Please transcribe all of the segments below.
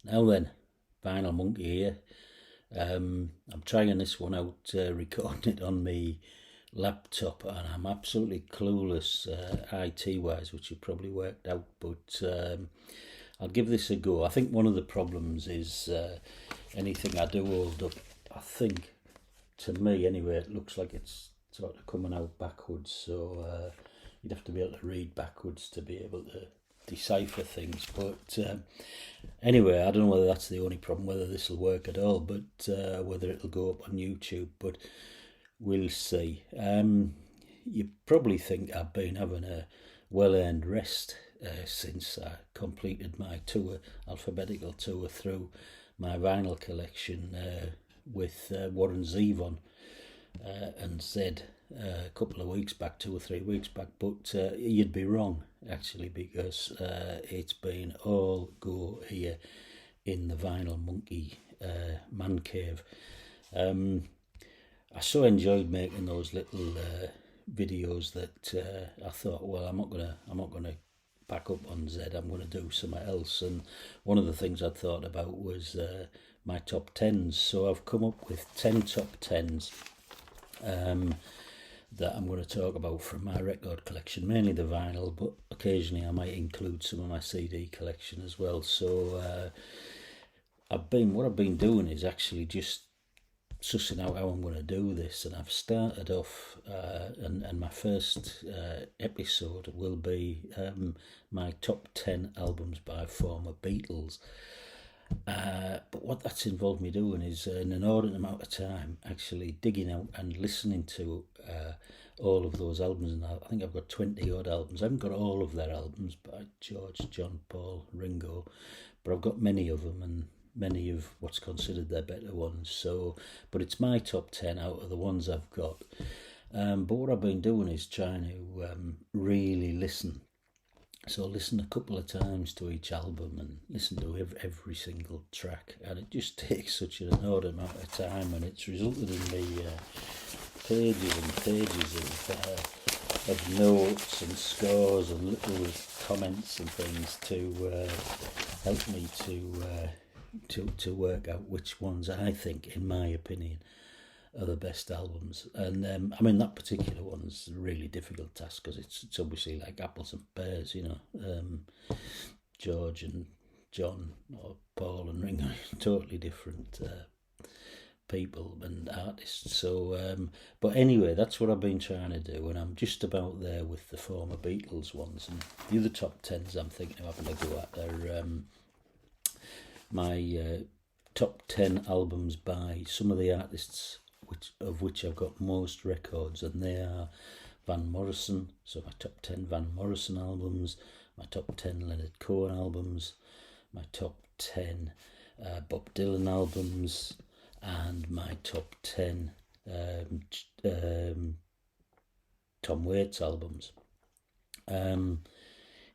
Now then, Vinyl Monkey here. I'm trying this one out, recording it on my laptop, and I'm absolutely clueless IT wise, which you probably worked out. But I'll give this a go. I think one of the problems is anything I do hold up. I think, to me anyway, it looks like it's sort of coming out backwards. So you'd have to be able to read backwards to be able to decipher things. But anyway, I don't know whether that's the only problem, whether this will work at all, but whether it'll go up on YouTube. But we'll see. You probably think I've been having a well-earned rest since I completed my tour, alphabetical tour through my vinyl collection with Warren Zevon and Zed a couple of weeks back, 2 or 3 weeks back. But you'd be wrong, actually, because it's been all go here in the Vinyl Monkey man cave. I so enjoyed making those little videos that I thought, well, I'm not gonna pack up on Zed. I'm gonna do something else. And one of the things I thought about was my top tens. So I've come up with 10 top 10s that I'm going to talk about from my record collection, mainly the vinyl, but occasionally I might include some of my CD collection as well. So what I've been doing is actually just sussing out how I'm going to do this, and I've started off, and my first episode will be my top 10 albums by former Beatles. But what that's involved me doing is, in an inordinate amount of time, actually digging out and listening to all of those albums. And I think I've got 20 odd albums. I haven't got all of their albums by George, John, Paul, Ringo, but I've got many of them, and many of what's considered their better ones. So, but it's my top 10 out of the ones I've got. But what I've been doing is trying to really listen. So listen a couple of times to each album and listen to every single track, and it just takes such an inordinate amount of time, and it's resulted in me pages and pages of notes and scores and little comments and things to help me to work out which ones I think, in my opinion, are the best albums. And I mean, that particular one's a really difficult task because it's obviously like apples and pears, George and John, or Paul and Ringo, totally different people and artists. So but anyway, that's what I've been trying to do, and I'm just about there with the former Beatles ones. And the other top tens I'm thinking of having a go at are my top 10 albums by some of the artists of which I've got most records, and they are Van Morrison. So my top 10 Van Morrison albums, my top 10 Leonard Cohen albums, my top 10 Bob Dylan albums, and my top 10 Tom Waits albums. In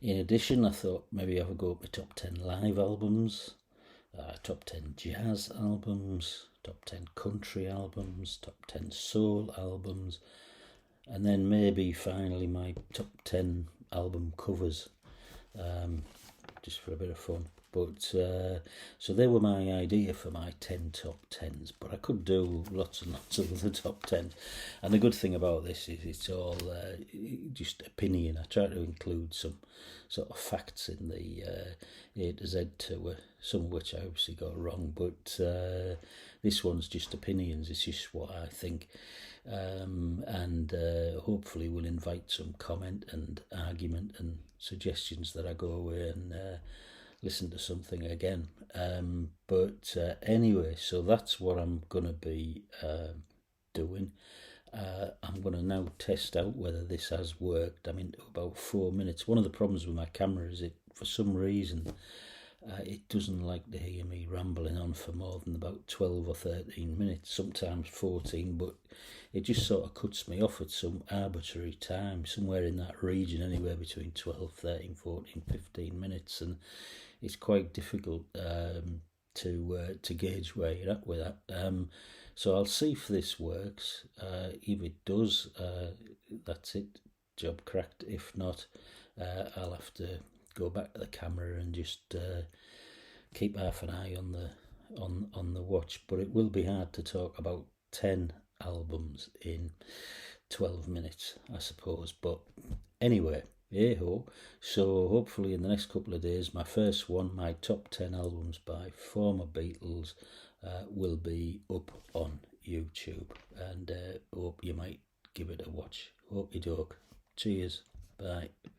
addition, I thought maybe I would go up my top 10 live albums, top 10 jazz albums, top 10 country albums, top 10 soul albums, and then maybe finally my top 10 album covers, just for a bit of fun. But so they were my idea for my 10 top 10s, but I could do lots and lots of other top 10s. And the good thing about this is it's all just opinion. I try to include some sort of facts in the A to Z tour, some of which I obviously got wrong, but this one's just opinions. It's just what I think, and hopefully will invite some comment and argument and suggestions that I go away and listen to something again. But anyway, so that's what I'm going to be doing. I'm going to now test out whether this has worked. I'm into about 4 minutes. One of the problems with my camera is for some reason, it doesn't like to hear me rambling on for more than about 12 or 13 minutes, sometimes 14, but it just sort of cuts me off at some arbitrary time, somewhere in that region, anywhere between 12, 13, 14, 15 minutes, and it's quite difficult to gauge where you're at with that. So I'll see if this works. If it does, that's it, job cracked. If not, I'll have to go back to the camera and just keep half an eye on the watch. But it will be hard to talk about 10 albums in 12 minutes, I suppose. But anyway, hey ho. So hopefully in the next couple of days, my first one, my top 10 albums by former Beatles, will be up on YouTube, and hope you might give it a watch. Okie doke. Cheers. Bye.